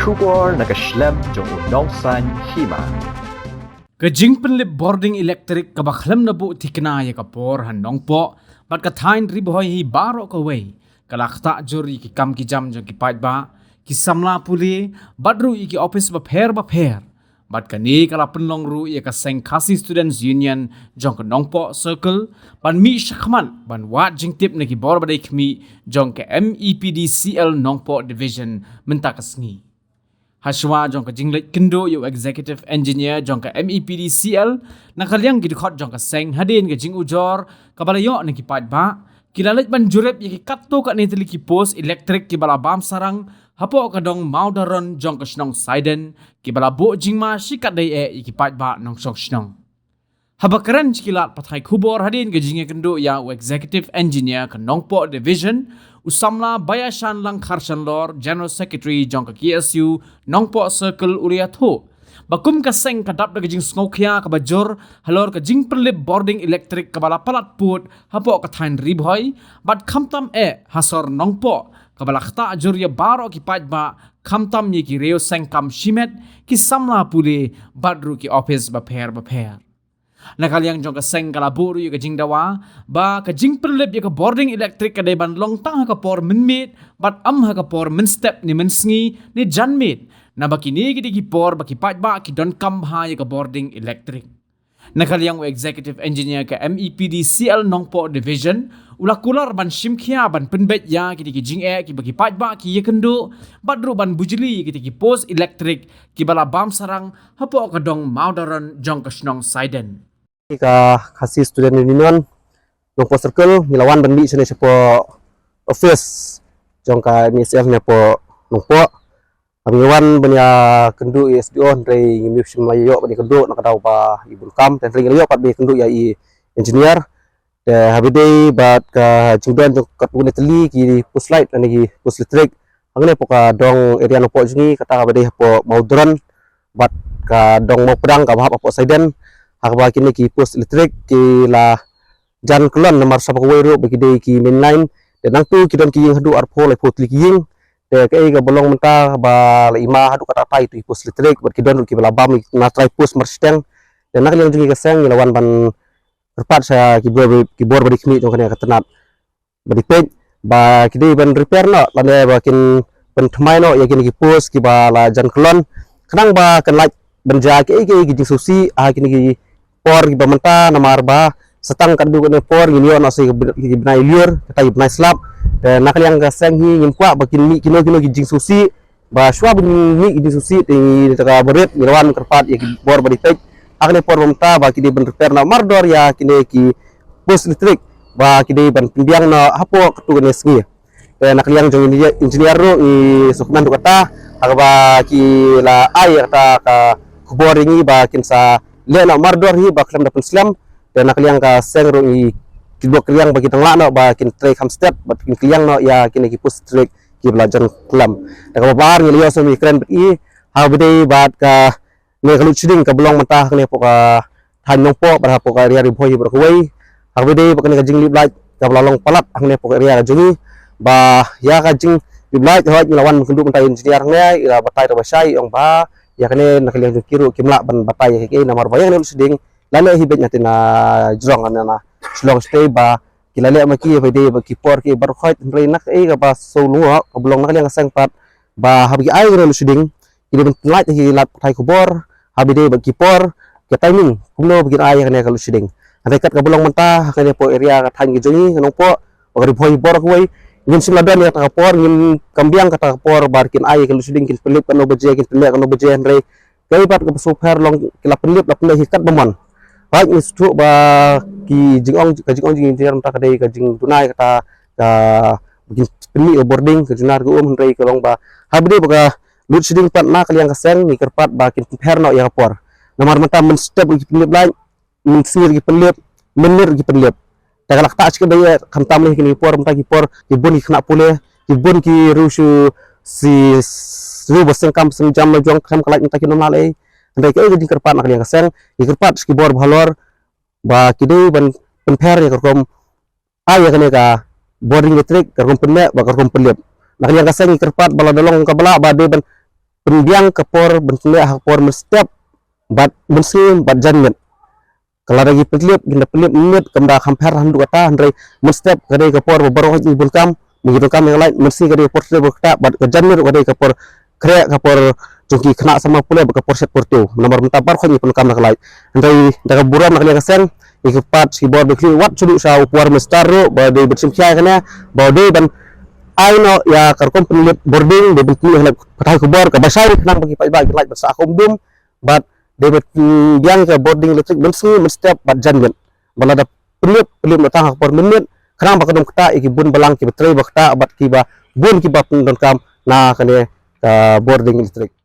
Shubor nakaslem jong unongsan hima. Kajing penlip boarding electric kabakhlem na bu tikna ya kapor hanong po bat kathain riboy hi baro kaway kalakta jori ki kam ki jam jong ki pait ba ki samla puli badru ki office ba pher bat kani kala penlong ru ya ka seng khasi students union jong ka nongpo circle ban mi shakhman ban wat jing tip na ki bor badai khmi jong ka MEPDCL nongpo division mentakasngi Hashwa jong ka jinglet kendo yu executive engineer jong ka MEPDCL nakaliang gidikhot jong ka seng hadin ka jing ujor kabalayo na ki pat ba kilalit ban jurep ki katto ka netili ki post electric ki bala bam sarang hapo ka dong maudaron jong ka snong siden ki bala bo jingma sikat dai ki pat ba nong sok snong habakaran chikilat pathai khubor hadin ka jinge kendo ya executive engineer ka nongpo division Usamla Bayashan Lang Kharshan Lor General Secretary jong ka KSU Nongpo Circle Uriatho bakum ka seng kadap da jing sngokhya ka bajor halor ka jing perlip boarding electric ka bala palat put hapo ka thain ribhoy bat khamtam hasor nongpo ka bala khata ajurya baro ki pait ba khamtam ye ki reo seng kam shimet ki samla pule badru ki office ba pher nakaliang jong ka seng kala buru yu ka jing dawa ba ka jing perlip yu ka boarding electric ka dai ban long tang ha ka por minmit bat am ha ka por min step ni min sngi ni janmit na bakini ki por baki pat ba ki don kam ha yu ka boarding electric nakaliang executive engineer ka MEPDCL nongpo division ulakular ban shimkhia ban penbet ya ki jing ki baki pat ba ki yekendo badru ban bujili ki post electric ki bala bam sarang hapo ka dong maudaran jong ka snong siden ka khasi student union nongpo circle milawan ban mi sene sepo office jong ka MSF ne po nongpoamiwan banya kendu SDO ndrei ngimi simlayo bani kendu nakadau pa ibul kam dan ring yo pat be kendu ya i engineer de habide bat ka judan jong ka pune teli ki post light ani ki post electric angne po ka dong area nongpo jingi kata habide po maudron bat ka dong mau pedang ka bahap po siden akba kini ki post electric ki la jan kelon nomor sapa ko bagi de ki mainline dan nang tu ki don ki ying hadu arpo le potli ki ying de kai ga bolong menta ba la ima hadu kata tai tu post electric bagi don ki bala bam na try post marsteng dan nak yang jingi ka seng lawan ban repat saya ki bor bari kmi jong kana katenat bari page ba ki de ban repair no lane ba kin pen thmai no ya kini ki post ki ba la jan kelon kenang ba kan like benja ki ki susi kini ki por gi bamenta namar ba setang kadu ne por gi nio nasi gi benai liur kata gi benai slap dan nakal yang gaseng hi nyimpwa bakin mi kilo gi jing susi ba shwa bin mi gi susi ti taka berit mirwan kerpat ya gi bor badi pek akne por bamenta ba ki di ben repair na mardor ya kini ki post electric ba ki di ben pimbiang na hapo katu ne sgi dan nakal yang jong engineer ro i sukman du kata akba ki la ai kata ka kubor ini ba kinsa lena mardor hi ba klam dapen slam dan nakliang ka sengro i kidok kriang bagi tang lana ba kin tray ham step ba kin kriang no ya kin ki post trick ki belajar klam da ka bar ni liyo so mi kren i ha bide ba ka ne kalu chiding ka belong mata ne po ka than nong po ba po ka ria ri bhoi ba koi ha bide ba ka jing lip light ka belong palat ne po ka ria jungi ba ya ka jing lip light ho lawan kundu mata engineer ne ila batai ba sai ong ba ya kene nakaliang kiru kimla ban batai ke namar bayang ne seding lale hibet nyati na jrong na slong stay ba kilale maki bede ba kipor ke bar khoit rei nak ka ba solu ka blong nakaliang sang pat ba habi ai ne seding kile ben light hi lat thai kubor habide ba kipor ke timing kumno bigin ai kene ka seding ande kat ka blong menta kene po area ka thang gi jongi nong po ori bhoi bor koi ngin suladan ya ta por ngin kambiang kata por barkin ai kalau seding kin pelip kan obeje kin pelip kan obeje andre kai pat ka super long kila pelip la pelip hikat bomon baik ni stu ba ki jingong jing tiar ta kadai ka jing tunai kata ka bikin pelip boarding ke junar ku andre ka long ba habde ba lut seding pat na kaliang ka seng ni kerpat ba kin perno ya por nomor mata men step ki pelip lain men sir ki pelip menir ki pelip Tagalak tak sikit daya kantam leh kini por mta ki por ki bun ki kena pule ki bun ki rusu si ru baseng kam seng jam la jong kam kalak mta ki normal andai ke di kerpat nak yang keseng ki kerpat ki bor bhalor ba ki dei ban penper ya kerkom ai ya kene ka boarding electric kerkom penle ba kerkom pelip nak yang keseng ki kerpat bala dolong ka bala ba de ban pendiang kapor bentuk hakpor mestiap bat bensin bat janmet kalau lagi pelip gina pelip menit kemda hampir handu kata handrai mestiap kadai kapor beberapa ibun kam begitu kam yang lain mesti kadai portret berkata bat janmet kadai kapor krek kapor jungki kena sama pula kapor set portu nomor mentabar kau ibun kam nak lain handrai daga buram nak lihat kesen ikepat si bor bekli wat sudu sa upar mestaro badai bersimpiai kana badai dan aino ya karkom penilip boarding de bentuk nak patai kubor ke basai kenang bagi bagi light basa akom dum but de yang ke boarding elektrik bensu mestiap bat jangan balada penilip datang hakpor menit kenang bakadom kata iki bun balang ki betrei bakta bat ki ba bun ki ba pun kam na kane boarding elektrik